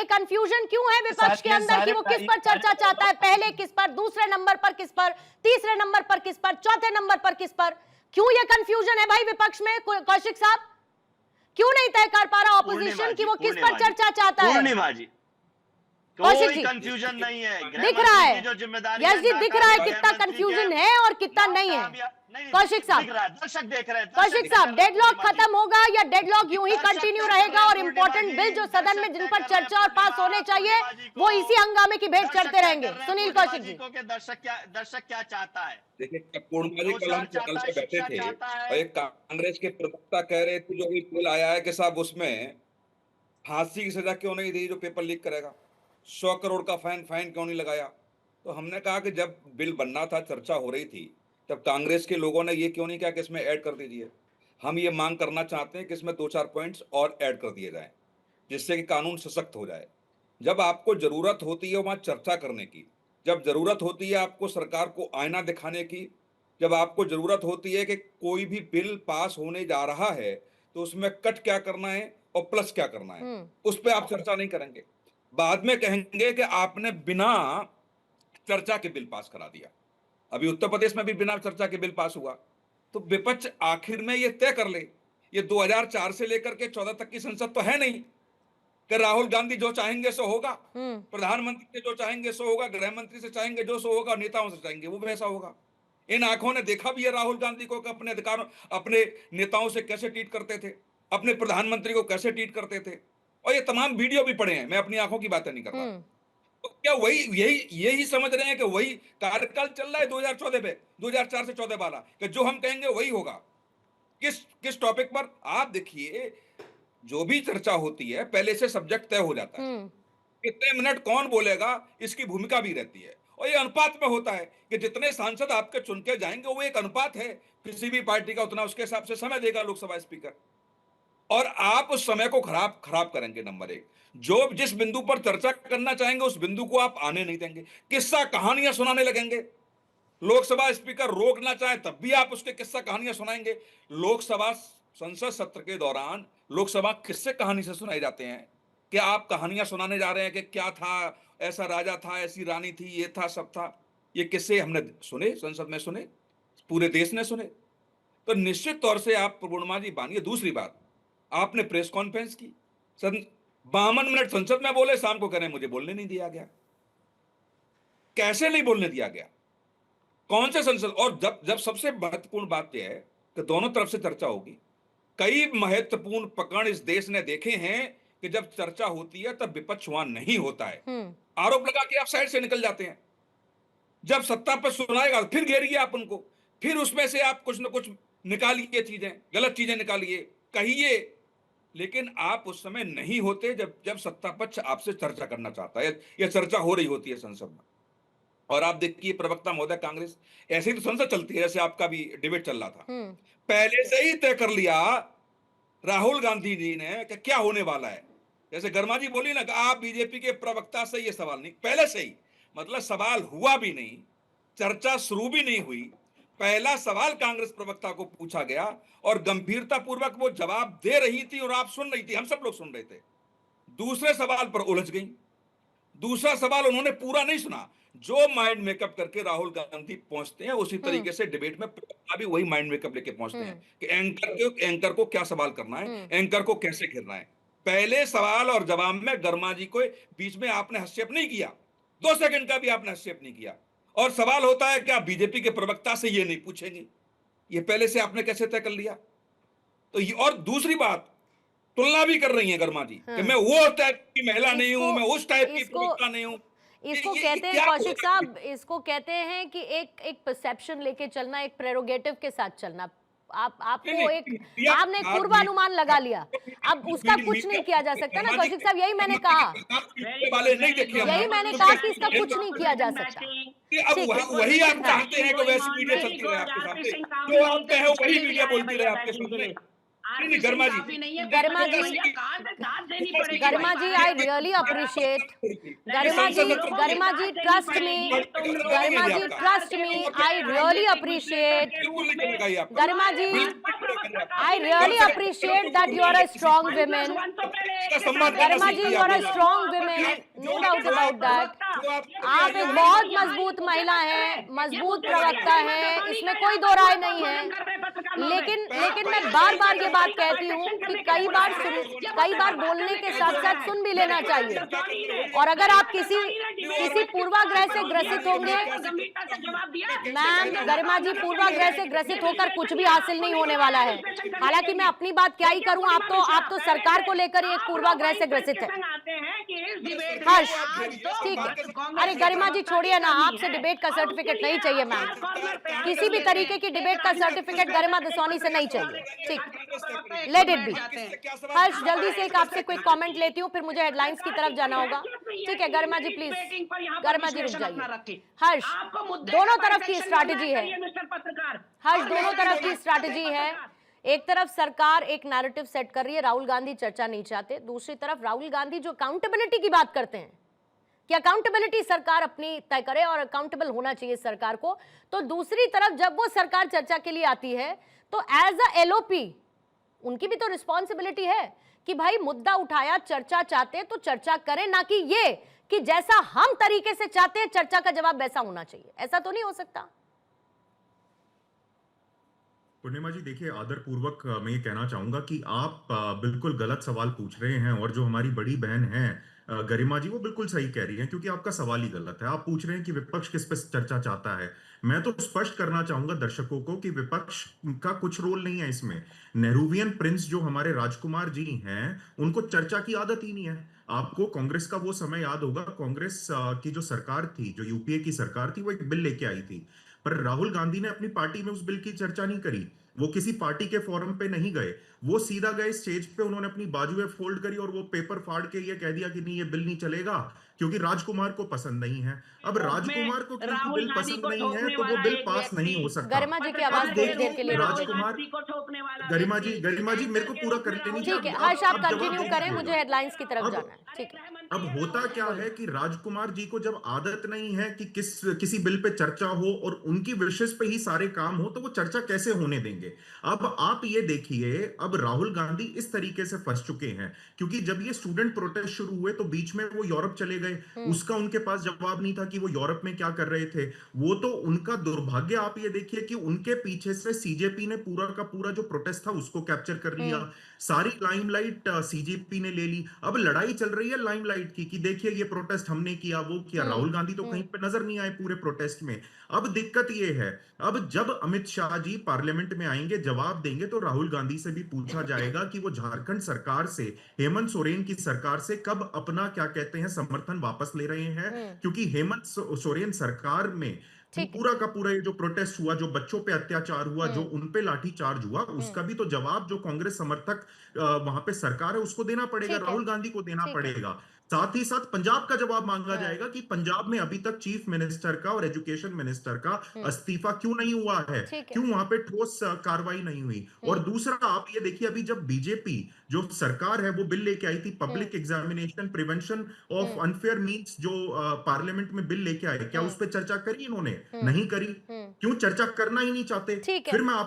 Confusion क्यों है विपक्ष के अंदर कि वो किस पर चर्चा चाहता है, पहले किस पर, दूसरे नंबर पर किस पर, तीसरे नंबर पर किस पर, चौथे नंबर पर किस पर? क्यों ये कंफ्यूजन है भाई विपक्ष में? कौशिक साहब, क्यों नहीं तय कर पा रहा ऑपोजिशन कि वो किस पर चर्चा चाहता है? पूर्णिमा जी, कोई कंफ्यूजन नहीं है, दिख रहा है, जो जिम्मेदारी यस जी दिख रहा है कितना कंफ्यूजन है और कितना नहीं है। कौशिक साहब, दर्शक देख रहे हैं, कौशिक साहब, डेडलॉक खत्म होगा या डेडलॉक यूं ही कंटिन्यू रहेगा और इंपॉर्टेंट बिल जो सदन में जिन पर चर्चा और पास होने चाहिए वो इसी हंगामे की भेंट चढ़ते रहेंगे? सुनील कौशिक जी, दर्शक क्या चाहता है? देखिए, पूर्णिमा जी कल हम चैनल पे बैठे थे और एक कांग्रेस के प्रवक्ता कह रहे थे जो भी बिल आया है कि साहब उसमें फांसी की सजा क्यों नहीं दी जो पेपर लीक करेगा, 100 करोड़ का फाइन क्यों नहीं लगाया? तो हमने कहा कि जब बिल बनना था, चर्चा हो रही थी, तब कांग्रेस के लोगों ने ये क्यों नहीं कहा कि इसमें ऐड कर दीजिए? हम ये मांग करना चाहते हैं कि इसमें 2-4 पॉइंट्स और ऐड कर दिए जाएं जिससे कि कानून सशक्त हो जाए। जब आपको जरूरत होती है वहां चर्चा करने की, जब जरूरत होती है आपको सरकार को आईना दिखाने की, जब आपको जरूरत होती है कि कोई भी बिल पास होने जा रहा है तो उसमें कट क्या करना है और प्लस क्या करना है, उस पर आप चर्चा नहीं करेंगे। बाद में कहेंगे कि आपने बिना चर्चा के बिल पास करा दिया। अभी उत्तर प्रदेश में भी बिना चर्चा के बिल पास हुआ। तो विपक्ष आखिर में ये तय कर ले, ये 2004 से लेकर के 14 तक की संसद तो है नहीं कि राहुल गांधी जो चाहेंगे सो होगा, प्रधानमंत्री से जो चाहेंगे सो होगा, गृह मंत्री से चाहेंगे जो सो होगा, नेताओं से चाहेंगे वो वैसा होगा। इन आंखों ने देखा भी है राहुल गांधी को अपने अधिकारों, अपने नेताओं से कैसे ट्रीट करते थे, अपने प्रधानमंत्री को कैसे ट्रीट करते थे, और ये तमाम वीडियो भी पड़े हैं। मैं अपनी आंखों की बातें नहीं कर रहा। तो क्या वही यही समझ रहे हैं कि वही कार्यकाल चल रहा है 2014 पे, 2004 से 14 वाला, कि जो हम कहेंगे वही होगा? किस टॉपिक पर? आप देखिए, जो भी चर्चा होती है पहले से सब्जेक्ट तय हो जाता है, कितने मिनट कौन बोलेगा इसकी भूमिका भी रहती है, और ये अनुपात में होता है कि जितने सांसद आपके चुन के जाएंगे वो एक अनुपात है, किसी भी पार्टी का उतना उसके हिसाब से समय देगा लोकसभा स्पीकर, और आप उस समय को खराब करेंगे। नंबर एक, जो जिस बिंदु पर चर्चा करना चाहेंगे उस बिंदु को आप आने नहीं देंगे, किस्सा कहानियां सुनाने लगेंगे। लोकसभा स्पीकर रोकना चाहे तब भी आप उसके किस्सा कहानियां सुनाएंगे। लोकसभा संसद सत्र के दौरान लोकसभा किस्से कहानी से सुनाए जाते हैं कि आप कहानियां सुनाने जा रहे हैं कि क्या था, ऐसा राजा था, ऐसी रानी थी, ये था, सब था। ये किस्से हमने सुने, संसद में सुने, पूरे देश ने सुने। तो निश्चित तौर से आप पूर्णिमा जी मानिए। दूसरी बात, आपने प्रेस कॉन्फ्रेंस की, 52 मिनट संसद में बोले, शाम को कह रहे हैं मुझे बोलने नहीं दिया गया। कैसे नहीं बोलने दिया गया? कौन से संसद? और जब सबसे महत्वपूर्ण बात यह है कि दोनों तरफ से चर्चा होगी। कई महत्वपूर्ण प्रकरण इस देश ने देखे हैं कि जब चर्चा होती है तब विपक्ष वहां नहीं होता है, आरोप लगा के आप साइड से निकल जाते हैं। जब सत्ता पर सुनाएगा फिर घेरिए आप उनको, फिर उसमें से आप कुछ न कुछ निकालिए, चीजें, गलत चीजें निकालिए, कहिए, लेकिन आप उस समय नहीं होते जब सत्ता पक्ष आपसे चर्चा करना चाहता है या चर्चा हो रही होती है संसद में। और आप देखिए प्रवक्ता महोदय, कांग्रेस ऐसे ही तो संसद चलती है, जैसे आपका भी डिबेट चल रहा था, पहले से ही तय कर लिया राहुल गांधी जी ने कि क्या होने वाला है। जैसे गर्मा जी बोली ना कि आप बीजेपी के प्रवक्ता से ये सवाल नहीं, पहले से ही, मतलब सवाल हुआ भी नहीं, चर्चा शुरू भी नहीं हुई, पहला सवाल कांग्रेस प्रवक्ता को पूछा गया और गंभीरता पूर्वक वो जवाब दे रही थी और आप सुन रही थी, हम सब लोग सुन रहे थे। दूसरे सवाल पर उलझ गई, दूसरा सवाल उन्होंने पूरा नहीं सुना। जो माइंड मेकअप करके राहुल गांधी पहुंचते हैं उसी तरीके से डिबेट में भी वही माइंड मेकअप लेके पहुंचते हैं कि एंकर को क्या सवाल करना है, एंकर को कैसे घेरना है। पहले सवाल और जवाब में गर्मा जी को बीच में आपने हस्तक्षेप नहीं किया, 2 सेकंड का भी आपने हस्तक्षेप नहीं किया। और सवाल होता है कि आप बीजेपी के प्रवक्ता से ये नहीं पूछेंगे, ये पहले से आपने कैसे तय कर लिया? तो ये, और दूसरी बात, तुलना भी कर रही है गर्मा जी कि मैं वो टाइप की महिला नहीं हूं, मैं उस टाइप की प्रवक्ता नहीं हूं। इसको कहते हैं कौशिक साहब, इसको कहते हैं कि एक परसेप्शन लेके चलना, एक प्रेरोगेटिव के साथ चलना। आपको आपने पूर्वानुमान लगा लिया, अब उसका कुछ नहीं किया जा सकता ना कौशिक साहब, यही मैंने कहा, यही मैंने कहा कि इसका कुछ नहीं किया जा सकता। अब वही आप चाहते हैं कि वैसी मीडिया चलती रहे आपके सामने, जो आप कहे वही मीडिया बोलती रहे आपके सामने। Garima ji, I really appreciate, Garima ji trust me, I really appreciate, Garima ji, I really appreciate that you are a strong women, Garima ji, you are a strong women, no doubt about that. आप एक बहुत मजबूत महिला हैं, मजबूत प्रवक्ता हैं, इसमें कोई दो राय नहीं है। लेकिन मैं बार बार ये बात कहती हूँ कि कई बार बोलने के साथ साथ सुन भी लेना चाहिए। और अगर आप किसी पूर्वाग्रह से ग्रसित होंगे, मैम गरिमा जी, पूर्वाग्रह से ग्रसित होकर कुछ भी हासिल नहीं होने वाला है। हालांकि मैं अपनी बात क्या ही करूं, आप तो सरकार को लेकर ही एक पूर्वाग्रह से ग्रसित है। हर्ष, ठीक है, अरे गरिमा जी छोड़िए ना, आपसे डिबेट का सर्टिफिकेट नहीं चाहिए मैम, किसी भी तरीके की डिबेट का सर्टिफिकेट गरिमा दसौनी से नहीं चाहिए। ठीक, लेट इट बी। हर्ष, जल्दी से एक आपसे क्विक कमेंट लेती हूँ, फिर मुझे हेडलाइंस की तरफ जाना होगा। ठीक है गरिमा जी, प्लीज गरिमा जी रुक जाइए। हर्ष, दोनों तरफ की स्ट्रैटेजी है। हर्ष, दोनों तरफ की स्ट्रैटेजी है। एक तरफ सरकार एक नैरेटिव सेट कर रही है, राहुल गांधी चर्चा नहीं चाहते। दूसरी तरफ राहुल गांधी जो अकाउंटेबिलिटी की बात करते हैं कि अकाउंटेबिलिटी सरकार अपनी तय करे और अकाउंटेबल होना चाहिए सरकार को, तो दूसरी तरफ जब वो सरकार चर्चा के लिए आती है तो एज अ एलओपी उनकी भी तो रिस्पॉन्सिबिलिटी है कि भाई मुद्दा उठाया, चर्चा चाहते तो चर्चा करें, ना कि ये कि जैसा हम तरीके से चाहते हैं चर्चा का जवाब वैसा होना चाहिए। ऐसा तो नहीं हो सकता। पूर्णिमा जी देखिए, आदरपूर्वक मैं ये कहना चाहूंगा कि आप बिल्कुल गलत सवाल पूछ रहे हैं, और जो हमारी बड़ी बहन है गरिमा जी, वो बिल्कुल सही कह रही हैं, क्योंकि आपका सवाल ही गलत है। आप पूछ रहे हैं कि विपक्ष किस पे चर्चा चाहता है। मैं तो स्पष्ट करना चाहूंगा दर्शकों को कि विपक्ष का कुछ रोल नहीं है इसमें। नेहरूवियन प्रिंस जो हमारे राजकुमार जी हैं, उनको चर्चा की आदत ही नहीं है। आपको कांग्रेस का वो समय याद होगा, कांग्रेस की जो सरकार थी, जो यूपीए की सरकार थी, वो एक बिल लेके आई थी, पर राहुल गांधी ने अपनी पार्टी में उस बिल की चर्चा नहीं करी। वो किसी पार्टी के फोरम पे नहीं गए, वो सीधा गए स्टेज पे, उन्होंने अपनी बाजुएं फोल्ड करी और वो पेपर फाड़ के ये कह दिया कि नहीं, ये बिल नहीं चलेगा क्योंकि राजकुमार को पसंद नहीं है। अब राजकुमार को क्योंकि बिल पसंद नहीं है तो वो बिल पास नहीं हो सकता। गरिमा जी की आवाज थोड़ी देर के लिए राजकुमार, गरिमा जी मेरे को पूरा करने नहीं। ठीक है हर्ष, आप कंटिन्यू करें, मुझे हेडलाइंस की तरफ जाना है। ठीक है, अब होता क्या है कि राजकुमार जी को जब आदत नहीं है कि किसी बिल पे चर्चा हो और उनकी विशेष पे ही सारे काम हो, तो वो चर्चा कैसे होने देंगे। अब आप ये देखिए, अब राहुल गांधी इस तरीके से फंस चुके हैं, क्योंकि जब ये स्टूडेंट प्रोटेस्ट शुरू हुए तो बीच में वो यूरोप चले गए, उसका उनके पास जवाब नहीं था कि वो यूरोप में क्या कर रहे थे। वो तो उनका दुर्भाग्य। आप ये देखिए कि उनके पीछे से सीजेपी ने पूरा का पूरा जो प्रोटेस्ट था उसको कैप्चर कर लिया, सारी लाइमलाइट सीजेपी ने ले ली। अब लड़ाई चल रही है लाइमलाइट की कि देखिए ये प्रोटेस्ट हमने किया, वो किया। राहुल गांधी तो कहीं पे नजर नहीं आए पूरे प्रोटेस्ट में। अब दिक्कत ये है, अब जब अमित शाह जी पार्लियामेंट में आएंगे, जवाब देंगे, तो राहुल गांधी से भी पूछा जाएगा कि वो झारखंड सरकार से, हेमंत सोरेन की सरकार से कब अपना क्या कहते हैं समर्थन वापस ले रहे हैं। क्योंकि हेमंत सोरेन सरकार में पूरा का पूरा ये जो प्रोटेस्ट हुआ, जो बच्चों पे अत्याचार हुआ, जो उन पे लाठीचार्ज हुआ, उसका भी तो जवाब जो कांग्रेस समर्थक वहां पे सरकार है उसको देना पड़ेगा, राहुल गांधी को देना पड़ेगा। साथ ही साथ पंजाब का जवाब मांगा जाएगा कि पंजाब में अभी तक चीफ मिनिस्टर का और एजुकेशन मिनिस्टर का इस्तीफा क्यों नहीं हुआ है, क्यों वहां पे ठोस कार्रवाई नहीं हुई। और दूसरा आप ये देखिए, अभी जब बीजेपी जो सरकार है वो बिल लेके आई थी, public examination prevention of unfair means, जो पार्लियामेंट में बिल लेके आए, क्या उस पर चर्चा करी इन्होंने? नहीं करी। क्यों? चर्चा करना ही नहीं चाहते। फिर मैं